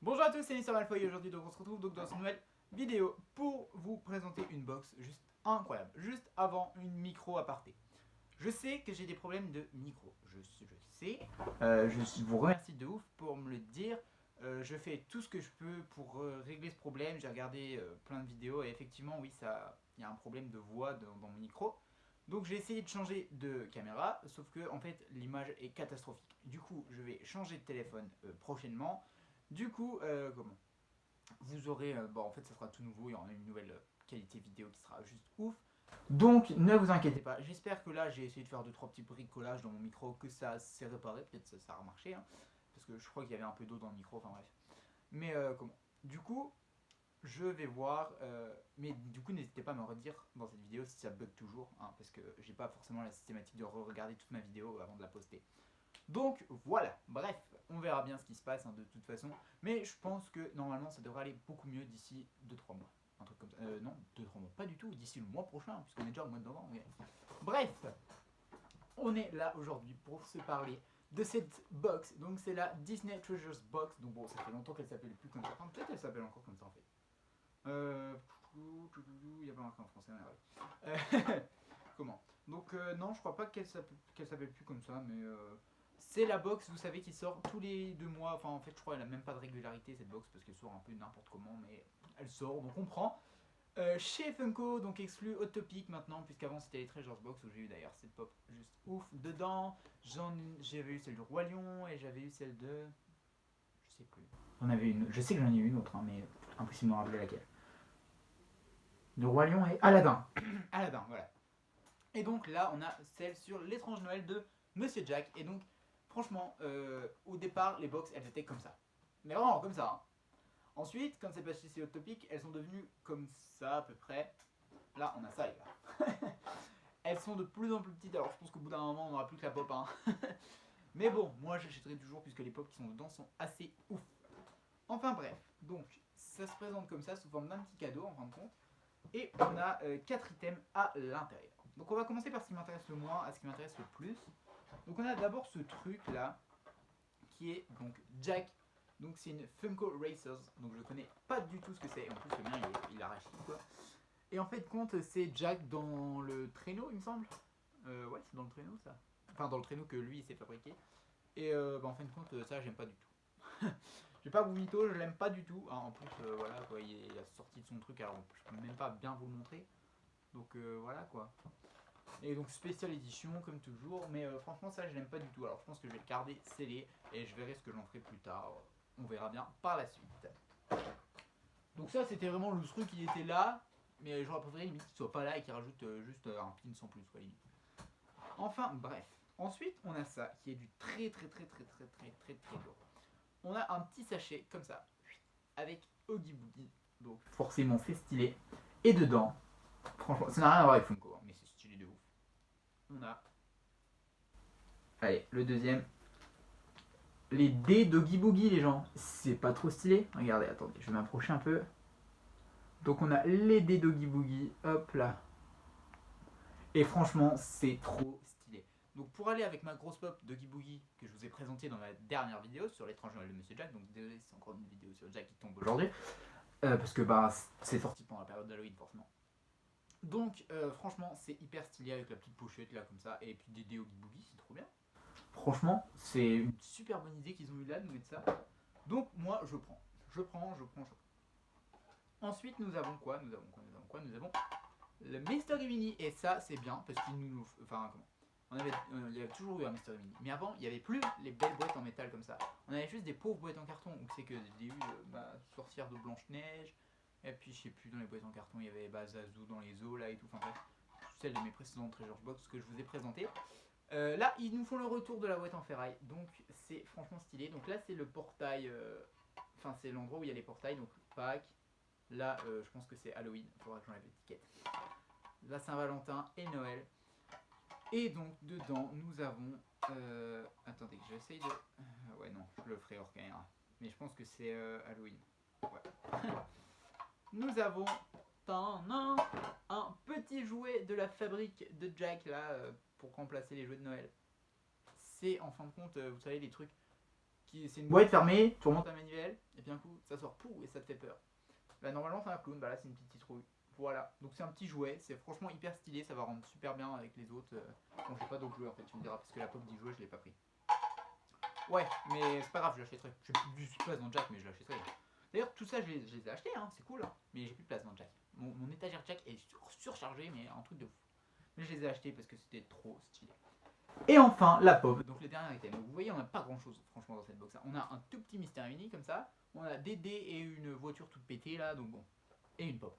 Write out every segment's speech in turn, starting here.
Bonjour à tous, c'est Mister Malfoy et aujourd'hui donc on se retrouve donc dans une nouvelle vidéo pour vous présenter une box juste incroyable, juste avant une micro aparté. Je sais que j'ai des problèmes de micro, je sais, je vous remercie de ouf pour me le dire. Je fais tout ce que je peux pour régler ce problème, j'ai regardé plein de vidéos et effectivement oui, il y a un problème de voix dans mon micro. Donc j'ai essayé de changer de caméra, sauf que en fait l'image est catastrophique. Du coup je vais changer de téléphone prochainement. Du coup, comment vous aurez, bon en fait ça sera tout nouveau, il y aura une nouvelle qualité vidéo qui sera juste ouf. Donc ne vous inquiétez pas, j'espère que là j'ai essayé de faire 2-3 petits bricolages dans mon micro, que ça s'est réparé, peut-être ça a remarché, hein, parce que je crois qu'il y avait un peu d'eau dans le micro, enfin bref. Mais comment Du coup, je vais voir, mais du coup n'hésitez pas à me redire dans cette vidéo si ça bug toujours, hein, parce que j'ai pas forcément la systématique de re-regarder toute ma vidéo avant de la poster. Donc voilà, bref, on verra bien ce qui se passe hein, de toute façon. Mais je pense que normalement ça devrait aller beaucoup mieux d'ici 2-3 mois. Un truc comme ça. Non, 2-3 mois, pas du tout, d'ici le mois prochain, puisqu'on est déjà au mois de novembre. Mais... Bref, on est là aujourd'hui pour se parler de cette box. Donc c'est la Disney Treasures Box. Donc bon, ça fait longtemps qu'elle s'appelle plus comme ça. Enfin, peut-être elle s'appelle encore comme ça en fait. Il n'y a pas marqué en français, mais ouais. Comment Donc non, je crois pas qu'elle s'appelle plus comme ça, mais c'est la box, vous savez, qui sort tous les 2 mois. Enfin, en fait, je crois qu'elle a même pas de régularité cette box parce qu'elle sort un peu n'importe comment, mais elle sort, donc on prend. Chez Funko, donc exclu Hot Topic maintenant, puisqu'avant c'était les Treasures Box où j'ai eu d'ailleurs cette pop juste ouf dedans. J'avais eu celle de Roi Lion et j'avais eu celle de. Je sais plus. J'en avais une, je sais que j'en ai eu une autre, hein, mais impossible de me rappeler laquelle. De Roi Lion et Aladdin. Aladdin, voilà. Et donc là, on a celle sur l'étrange Noël de Monsieur Jack. Et donc, franchement, au départ, les box, elles étaient comme ça. Mais vraiment, comme ça. Hein. Ensuite, quand c'est passé chez Hot Topic, elles sont devenues comme ça à peu près. Là, on a ça, les gars. Elles sont de plus en plus petites. Alors, je pense qu'au bout d'un moment, on n'aura plus que la pop. Hein. Mais bon, moi, j'achèterai toujours puisque les pop qui sont dedans sont assez ouf. Enfin bref, donc ça se présente comme ça sous forme d'un petit cadeau en fin de compte. Et on a 4 items à l'intérieur. Donc on va commencer par ce qui m'intéresse le moins à ce qui m'intéresse le plus. Donc on a d'abord ce truc là qui est donc Jack. Donc c'est une Funko Racers. Donc je connais pas du tout ce que c'est. Et en plus le mien il arrache quoi. Et en fait compte c'est Jack dans le traîneau il me semble. Ouais c'est dans le traîneau ça. Enfin dans le traîneau que lui il s'est fabriqué. Et en fin de compte ça j'aime pas du tout. Je vais pas vous mytho, je l'aime pas du tout. Ah, en plus voilà quoi, il a sorti de son truc alors je peux même pas bien vous le montrer. Donc voilà quoi. Et donc spécial édition comme toujours, mais franchement ça je l'aime pas du tout. Alors je pense que je vais le garder scellé et je verrai ce que j'en ferai plus tard. On verra bien par la suite. Donc ça c'était vraiment le truc qui était là, mais j'aurais préféré limite qu'il soit pas là et qu'il rajoute juste un pin sans plus quoi limite. Enfin bref. Ensuite on a ça qui est du très lourd. On a un petit sachet comme ça avec Oogie Boogie. Donc forcément c'est stylé. Et dedans, franchement ça n'a rien à voir avec Funko, hein, mais c'est stylé de ouf. On a. Allez, le deuxième. Les dés d'Oogie Boogie, les gens. C'est pas trop stylé. Regardez, attendez, je vais m'approcher un peu. Donc on a les dés d'Oogie Boogie. Hop là. Et franchement, c'est trop stylé. Donc pour aller avec ma grosse pop d'Oogie Boogie que je vous ai présentée dans ma dernière vidéo sur l'étrange Noël de Monsieur Jack. Donc désolé, c'est encore une vidéo sur Jack qui tombe aujourd'hui. Parce que bah c'est sorti pendant la période d'Halloween forcément. Donc franchement, c'est hyper stylé avec la petite pochette là comme ça. Et puis des dés Oogie Boogie, c'est trop bien. Franchement, c'est une super bonne idée qu'ils ont eu là de nous mettre ça. Donc moi, je prends. Je prends. Ensuite, nous avons quoi Nous avons le Mystery Mini. Et ça, c'est bien parce qu'il nous... Enfin, comment il y avait toujours eu un Mystery Mini. Mais avant, il n'y avait plus les belles boîtes en métal comme ça. On avait juste des pauvres boîtes en carton. Donc c'est que j'ai eu ma sorcière de Blanche-Neige. Et puis, je sais plus, dans les boîtes en carton, il y avait Zazou dans les eaux là et tout. Enfin bref, celle de mes précédentes Treasure Box que je vous ai présentées. Là, ils nous font le retour de la boîte en ferraille, donc c'est franchement stylé. Donc là, c'est le portail, enfin c'est l'endroit où il y a les portails, donc Pâques. Là, je pense que c'est Halloween, il faudra que j'enlève l'étiquette. Là, Saint-Valentin et Noël. Et donc dedans, nous avons, attendez, j'essaye de, ouais non, je le ferai hors caméra. Mais je pense que c'est Halloween. Ouais. Nous avons un petit jouet de la fabrique de Jack là pour remplacer les jouets de Noël. C'est en fin de compte, vous savez, les trucs qui. C'est une boîte fermée, tu remontes la manivelle, et puis puis d'un coup ça sort pou et ça te fait peur. Bah normalement c'est un clown, bah là c'est une petite citrouille. Voilà, donc c'est un petit jouet, c'est franchement hyper stylé, ça va rendre super bien avec les autres. Bon j'ai pas d'autres jouets en fait, tu me diras, parce que la pop 10 jouets je l'ai pas pris. Ouais, mais c'est pas grave, je l'achèterai. J'ai plus de place dans Jack, mais je l'achèterai. D'ailleurs, tout ça, je les ai achetés, hein, c'est cool, hein, mais j'ai plus de place dans Jack. Mon étagère Jack est surchargée, mais un truc de fou. Mais je les ai achetés parce que c'était trop stylé. Et enfin, la pop, donc les derniers items. Donc, vous voyez, on n'a pas grand chose, franchement, dans cette box. On a un tout petit mystère uni comme ça. On a des dés et une voiture toute pétée là, donc bon. Et une pop.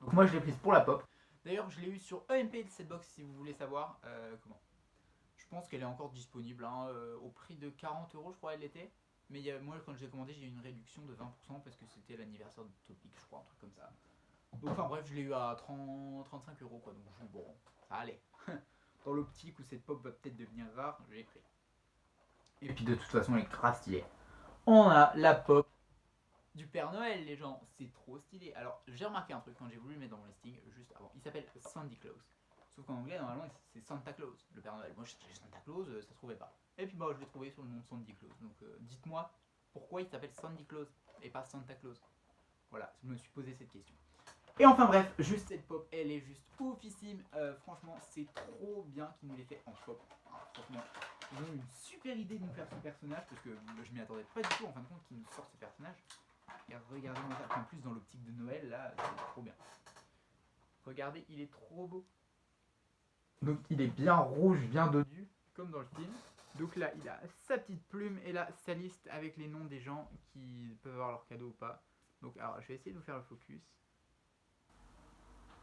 Donc, moi, je l'ai prise pour la pop. D'ailleurs, je l'ai eu sur EMP cette box si vous voulez savoir comment. Je pense qu'elle est encore disponible hein, au prix de 40 euros, je crois, elle était. Mais moi, quand j'ai commandé, j'ai eu une réduction de 20% parce que c'était l'anniversaire de Topic, je crois, un truc comme ça. Donc, enfin bref, je l'ai eu à 35 euros, quoi. Donc, bon, ça allait. Dans l'optique où cette pop va peut-être devenir rare, je l'ai pris. Et puis, de toute façon, elle est grave stylée. On a la pop du Père Noël, les gens. C'est trop stylé. Alors, j'ai remarqué un truc quand j'ai voulu le mettre dans mon listing juste avant. Il s'appelle Sandy Claus. Sauf qu'en anglais, normalement, c'est Santa Claus, le Père Noël. Moi, je cherchais Santa Claus, ça se trouvait pas. Et puis, bah, je l'ai trouvé sur le nom de Sandy Claus. Donc, dites-moi pourquoi il s'appelle Sandy Claus et pas Santa Claus. Voilà, je me suis posé cette question. Et enfin, bref, juste cette pop, elle est juste oufissime. Franchement, c'est trop bien qu'ils nous l'aient fait en pop. Franchement, ils ont eu une super idée de nous faire ce personnage parce que je m'y attendais pas du tout en fin de compte qu'ils nous sortent ce personnage. Et regardez-moi ça, en plus dans l'optique de Noël, là, c'est trop bien. Regardez, il est trop beau. Donc il est bien rouge, bien dodu, comme dans le film. Donc là, il a sa petite plume et là, sa liste avec les noms des gens qui peuvent avoir leur cadeau ou pas. Donc alors, je vais essayer de vous faire le focus.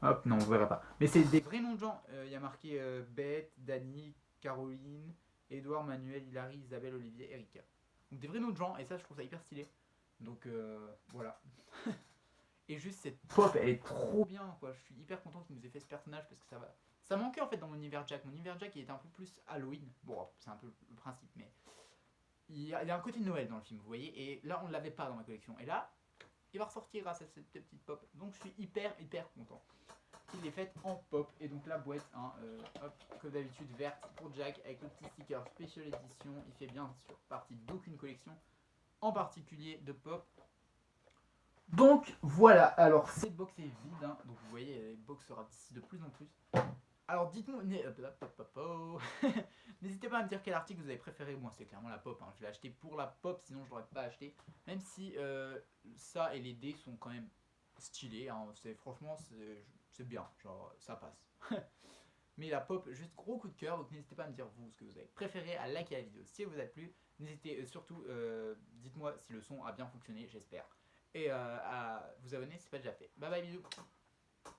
Hop, non, vous verrez pas. Mais c'est des vrais noms de gens. Il y a marqué Beth, Dani, Caroline, Edouard, Manuel, Hilary, Isabelle, Olivier, Erika. Donc des vrais noms de gens et ça, je trouve ça hyper stylé. Donc voilà. Et juste cette pop, elle est trop bien quoi. Je suis hyper content qu'il nous ait fait ce personnage parce que ça va. Ça manquait en fait dans mon univers Jack. Mon univers Jack il était un peu plus Halloween. Bon, c'est un peu le principe, mais il y a un côté de Noël dans le film, vous voyez. Et là, on ne l'avait pas dans ma collection. Et là, il va ressortir grâce à cette petite pop. Donc je suis hyper content. Il est fait en pop. Et donc la boîte, hein, hop, comme d'habitude, verte pour Jack avec le petit sticker Special Edition. Il fait bien sûr partie d'aucune collection, en particulier de pop. Donc voilà, alors cette box est vide, hein. Donc vous voyez, la box sera d'ici de plus en plus. Alors dites-moi, n'hésitez pas à me dire quel article vous avez préféré. Moi c'est clairement la pop, hein. Je l'ai acheté pour la pop, sinon je l'aurais pas acheté. Même si ça et les dés sont quand même stylés, hein. Franchement c'est bien, genre ça passe. Mais la pop, juste gros coup de cœur, donc n'hésitez pas à me dire vous ce que vous avez préféré, à liker la vidéo si elle vous a plu. N'hésitez surtout, dites-moi si le son a bien fonctionné, j'espère. Et à vous abonner si ce n'est pas déjà fait. Bye bye bisous.